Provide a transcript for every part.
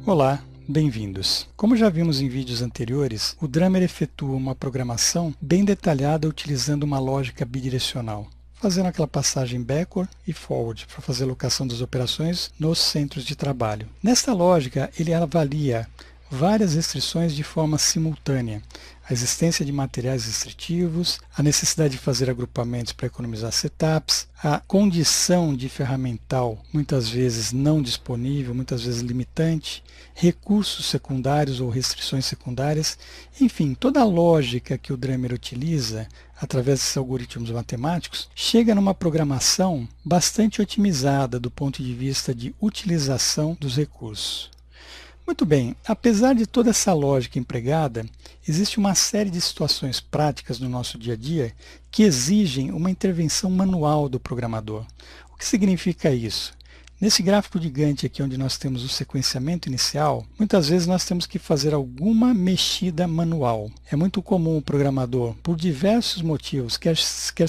Olá, bem-vindos. Como já vimos em vídeos anteriores, o Drummer efetua uma programação bem detalhada utilizando uma lógica bidirecional, fazendo aquela passagem backward e forward para fazer a alocação das operações nos centros de trabalho. Nesta lógica, ele avalia várias restrições de forma simultânea, a existência de materiais restritivos, a necessidade de fazer agrupamentos para economizar setups, a condição de ferramental muitas vezes não disponível, muitas vezes limitante, recursos secundários ou restrições secundárias, enfim, toda a lógica que o Drummer utiliza através desses algoritmos matemáticos chega numa programação bastante otimizada do ponto de vista de utilização dos recursos. Muito bem, apesar de toda essa lógica empregada, existe uma série de situações práticas no nosso dia a dia que exigem uma intervenção manual do programador. O que significa isso? Nesse gráfico de Gantt aqui, onde nós temos o sequenciamento inicial, muitas vezes nós temos que fazer alguma mexida manual. É muito comum o programador, por diversos motivos, quer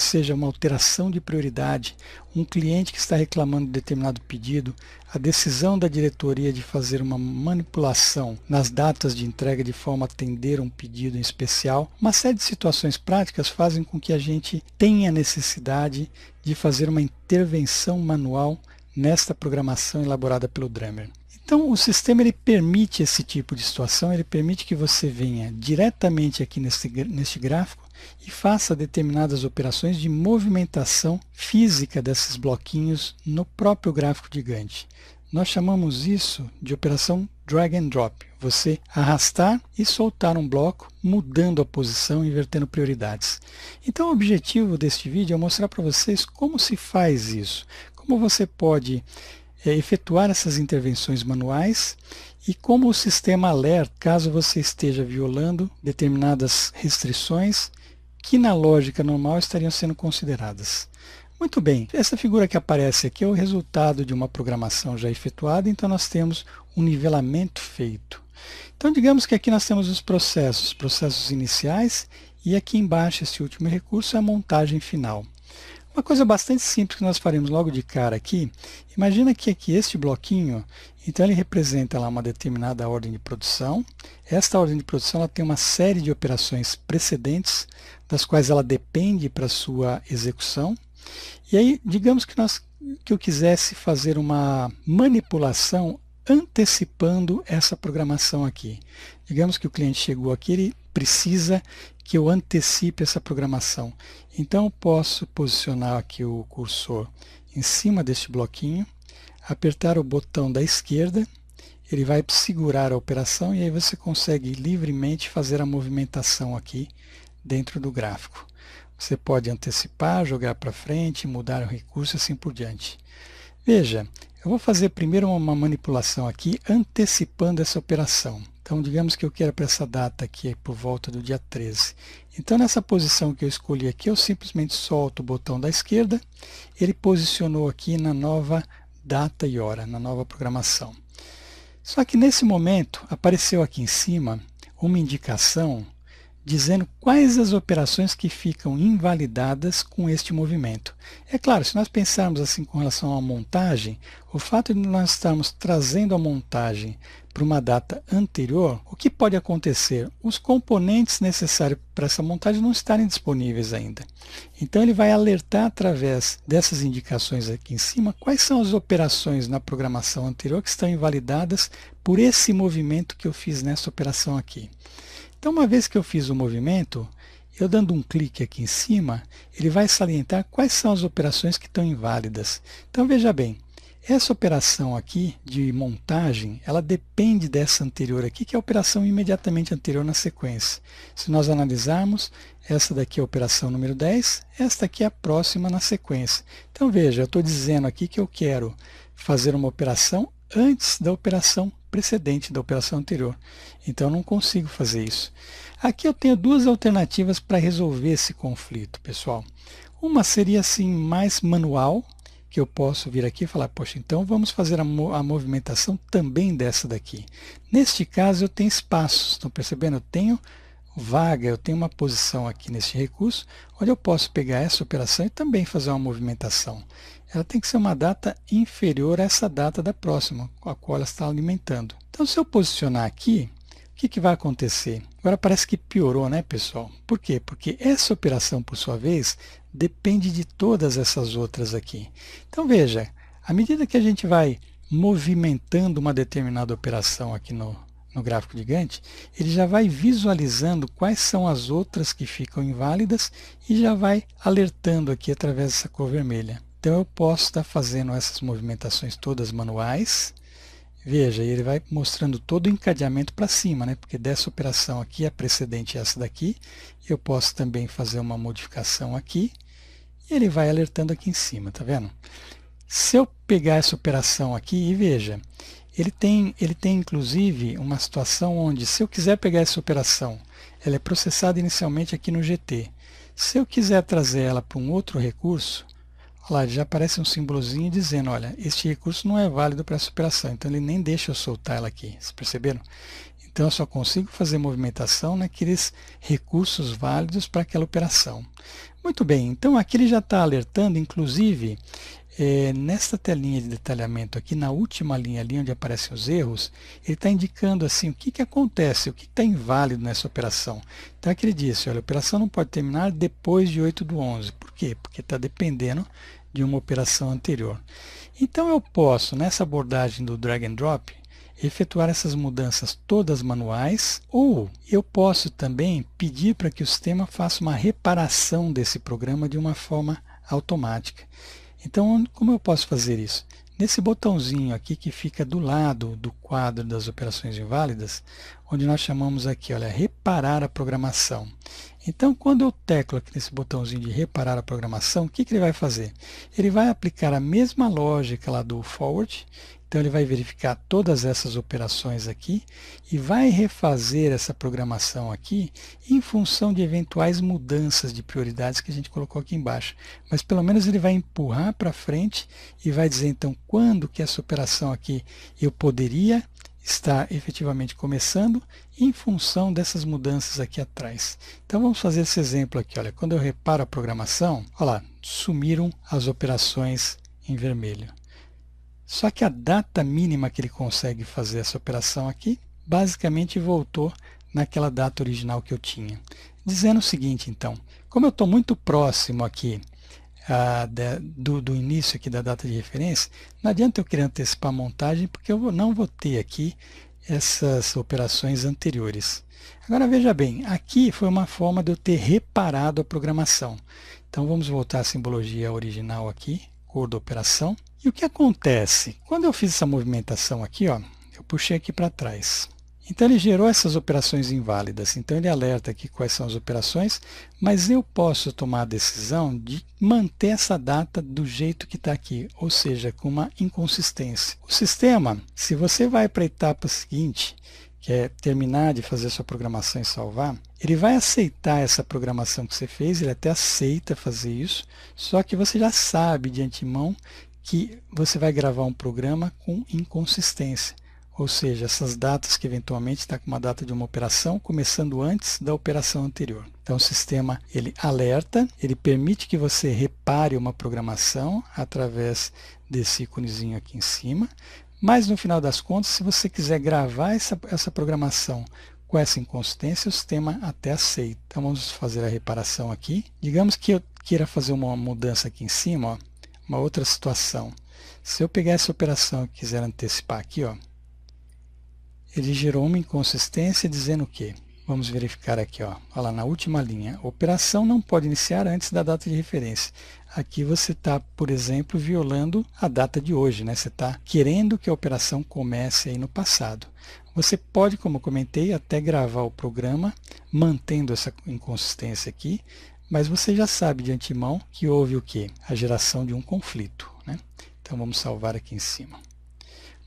seja uma alteração de prioridade, um cliente que está reclamando de determinado pedido, a decisão da diretoria de fazer uma manipulação nas datas de entrega de forma a atender um pedido em especial, uma série de situações práticas fazem com que a gente tenha necessidade de fazer uma intervenção manual nesta programação elaborada pelo Drummer. Então, o sistema ele permite esse tipo de situação, ele permite que você venha diretamente aqui neste gráfico e faça determinadas operações de movimentação física desses bloquinhos no próprio gráfico de Gantt. Nós chamamos isso de operação drag and drop, você arrastar e soltar um bloco, mudando a posição, invertendo prioridades. Então o objetivo deste vídeo é mostrar para vocês como se faz isso, como você pode efetuar essas intervenções manuais e como o sistema alerta caso você esteja violando determinadas restrições que na lógica normal estariam sendo consideradas. Muito bem, essa figura que aparece aqui é o resultado de uma programação já efetuada, então nós temos um nivelamento feito. Então digamos que aqui nós temos os processos iniciais, e aqui embaixo esse último recurso é a montagem final. Uma coisa bastante simples que nós faremos logo de cara aqui, imagina que aqui este bloquinho, então ele representa lá uma determinada ordem de produção. Esta ordem de produção ela tem uma série de operações precedentes, das quais ela depende para sua execução. E aí, digamos que eu quisesse fazer uma manipulação antecipando essa programação aqui. Digamos que o cliente chegou aqui, ele precisa que eu antecipe essa programação. Então eu posso posicionar aqui o cursor em cima deste bloquinho, apertar o botão da esquerda, ele vai segurar a operação e aí você consegue livremente fazer a movimentação aqui dentro do gráfico. Você pode antecipar, jogar para frente, mudar o recurso e assim por diante. Veja, eu vou fazer primeiro uma manipulação aqui, antecipando essa operação. Então, digamos que eu quero para essa data aqui, por volta do dia 13. Então, nessa posição que eu escolhi aqui, eu simplesmente solto o botão da esquerda, ele posicionou aqui na nova data e hora, na nova programação. Só que nesse momento, apareceu aqui em cima uma indicação dizendo quais as operações que ficam invalidadas com este movimento. É claro, se nós pensarmos assim com relação à montagem, o fato de nós estarmos trazendo a montagem para uma data anterior, o que pode acontecer? Os componentes necessários para essa montagem não estarem disponíveis ainda. Então ele vai alertar através dessas indicações aqui em cima quais são as operações na programação anterior que estão invalidadas por esse movimento que eu fiz nessa operação aqui. Então, uma vez que eu fiz o movimento, eu dando um clique aqui em cima, ele vai salientar quais são as operações que estão inválidas. Então, veja bem, essa operação aqui de montagem, ela depende dessa anterior aqui, que é a operação imediatamente anterior na sequência. Se nós analisarmos, essa daqui é a operação número 10, esta aqui é a próxima na sequência. Então, veja, eu estou dizendo aqui que eu quero fazer uma operação antes da operação precedente, da operação anterior. Então eu não consigo fazer isso. Aqui eu tenho duas alternativas para resolver esse conflito, pessoal. Uma seria assim mais manual, que eu posso vir aqui e falar, poxa, então vamos fazer a movimentação também dessa daqui. Neste caso eu tenho espaços, estão percebendo? Eu tenho vaga, eu tenho uma posição aqui nesse recurso, onde eu posso pegar essa operação e também fazer uma movimentação. Ela tem que ser uma data inferior a essa data da próxima, a qual ela está alimentando. Então, se eu posicionar aqui, o que vai acontecer? Agora parece que piorou, né, pessoal? Por quê? Porque essa operação, por sua vez, depende de todas essas outras aqui. Então, veja, à medida que a gente vai movimentando uma determinada operação aqui no gráfico de Gantt, ele já vai visualizando quais são as outras que ficam inválidas e já vai alertando aqui através dessa cor vermelha. Então eu posso estar fazendo essas movimentações todas manuais. Veja, ele vai mostrando todo o encadeamento para cima, né? Porque dessa operação aqui, a precedente é essa daqui. Eu posso também fazer uma modificação aqui. E ele vai alertando aqui em cima, tá vendo? Se eu pegar essa operação aqui e veja, ele tem inclusive uma situação onde, se eu quiser pegar essa operação, ela é processada inicialmente aqui no GT. Se eu quiser trazer ela para um outro recurso, olha lá, já aparece um símbolozinho dizendo, olha, este recurso não é válido para essa operação, então ele nem deixa eu soltar ela aqui, vocês perceberam? Então eu só consigo fazer movimentação naqueles recursos válidos para aquela operação. Muito bem, então aqui ele já está alertando, inclusive, nesta telinha de detalhamento aqui, na última linha ali onde aparecem os erros, ele está indicando assim o que acontece, o que está inválido nessa operação. Então aqui ele disse, olha, a operação não pode terminar depois de 8/11. Por quê? Porque está dependendo de uma operação anterior. Então eu posso, nessa abordagem do drag and drop, efetuar essas mudanças todas manuais, ou eu posso também pedir para que o sistema faça uma reparação desse programa de uma forma automática. Então, como eu posso fazer isso? Nesse botãozinho aqui que fica do lado do quadro das operações inválidas, onde nós chamamos aqui, olha, reparar a programação. Então, quando eu teclo aqui nesse botãozinho de reparar a programação, o que ele vai fazer? Ele vai aplicar a mesma lógica lá do forward. Então ele vai verificar todas essas operações aqui e vai refazer essa programação aqui em função de eventuais mudanças de prioridades que a gente colocou aqui embaixo. Mas pelo menos ele vai empurrar para frente e vai dizer então quando que essa operação aqui eu poderia estar efetivamente começando em função dessas mudanças aqui atrás. Então vamos fazer esse exemplo aqui. Olha, quando eu reparo a programação, olha lá, sumiram as operações em vermelho. Só que a data mínima que ele consegue fazer essa operação aqui, basicamente voltou naquela data original que eu tinha. Dizendo o seguinte, então, como eu estou muito próximo aqui do início aqui da data de referência, não adianta eu querer antecipar a montagem, porque eu não vou ter aqui essas operações anteriores. Agora veja bem, aqui foi uma forma de eu ter reparado a programação. Então vamos voltar à simbologia original aqui, cor da operação. E o que acontece? Quando eu fiz essa movimentação aqui, ó, eu puxei aqui para trás. Então ele gerou essas operações inválidas. Então ele alerta aqui quais são as operações, mas eu posso tomar a decisão de manter essa data do jeito que está aqui, ou seja, com uma inconsistência. O sistema, se você vai para a etapa seguinte, que é terminar de fazer sua programação e salvar, ele vai aceitar essa programação que você fez, ele até aceita fazer isso, só que você já sabe de antemão que você vai gravar um programa com inconsistência, ou seja, essas datas que eventualmente está com uma data de uma operação começando antes da operação anterior. Então o sistema ele alerta, ele permite que você repare uma programação através desse íconezinho aqui em cima, mas no final das contas, se você quiser gravar essa programação com essa inconsistência, o sistema até aceita. Então vamos fazer a reparação aqui. Digamos que eu queira fazer uma mudança aqui em cima, ó, uma outra situação. Se eu pegar essa operação e quiser antecipar aqui, ó, ele gerou uma inconsistência dizendo o quê? Vamos verificar aqui, ó. Olha lá, na última linha. A operação não pode iniciar antes da data de referência. Aqui você está, por exemplo, violando a data de hoje, né? Você está querendo que a operação comece aí no passado. Você pode, como eu comentei, até gravar o programa mantendo essa inconsistência aqui, mas você já sabe de antemão que houve o quê? A geração de um conflito, né? Então vamos salvar aqui em cima.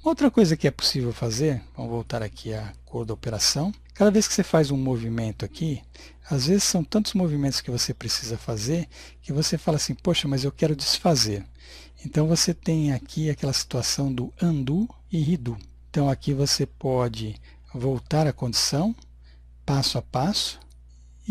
Outra coisa que é possível fazer, vamos voltar aqui à cor da operação. Cada vez que você faz um movimento aqui, às vezes são tantos movimentos que você precisa fazer, que você fala assim, poxa, mas eu quero desfazer. Então você tem aqui aquela situação do undo e redo. Então aqui você pode voltar à condição, passo a passo,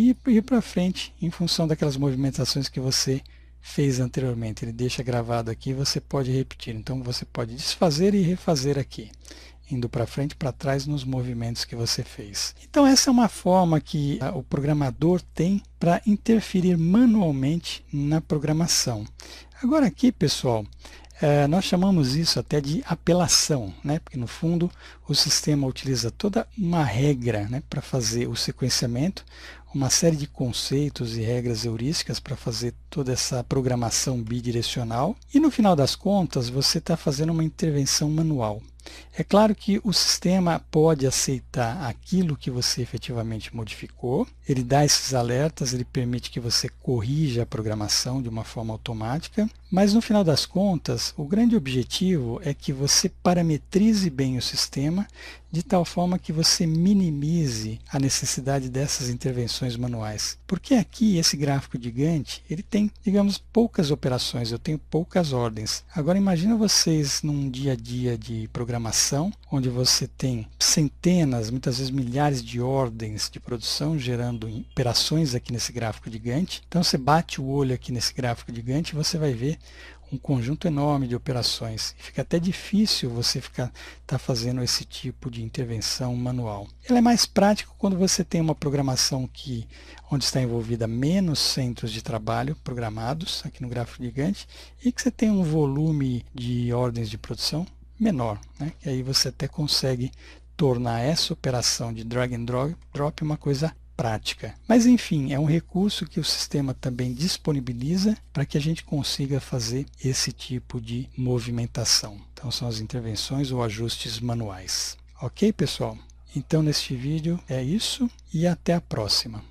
e ir para frente em função daquelas movimentações que você fez anteriormente. Ele deixa gravado aqui, você pode repetir. Então você pode desfazer e refazer aqui, indo para frente e para trás nos movimentos que você fez. Então essa é uma forma que o programador tem para interferir manualmente na programação. Agora aqui, pessoal, nós chamamos isso até de apelação, né? Porque no fundo o sistema utiliza toda uma regra, né, para fazer o sequenciamento, uma série de conceitos e regras heurísticas para fazer toda essa programação bidirecional, e no final das contas você está fazendo uma intervenção manual. É claro que o sistema pode aceitar aquilo que você efetivamente modificou, ele dá esses alertas, ele permite que você corrija a programação de uma forma automática, mas no final das contas, o grande objetivo é que você parametrize bem o sistema de tal forma que você minimize a necessidade dessas intervenções manuais. Porque aqui, esse gráfico de Gantt, ele tem, digamos, poucas operações, eu tenho poucas ordens. Agora imagina vocês num dia a dia de programação, onde você tem centenas, muitas vezes milhares de ordens de produção gerando operações aqui nesse gráfico de Gantt. Então você bate o olho aqui nesse gráfico de Gantt e você vai ver um conjunto enorme de operações. E fica até difícil você tá fazendo esse tipo de intervenção manual. Ele é mais prático quando você tem uma programação onde está envolvida menos centros de trabalho programados, aqui no gráfico de Gantt, e que você tem um volume de ordens de produção menor, né? E aí você até consegue tornar essa operação de drag and drop uma coisa prática. Mas enfim, é um recurso que o sistema também disponibiliza para que a gente consiga fazer esse tipo de movimentação. Então são as intervenções ou ajustes manuais. Ok, pessoal? Então neste vídeo é isso e até a próxima.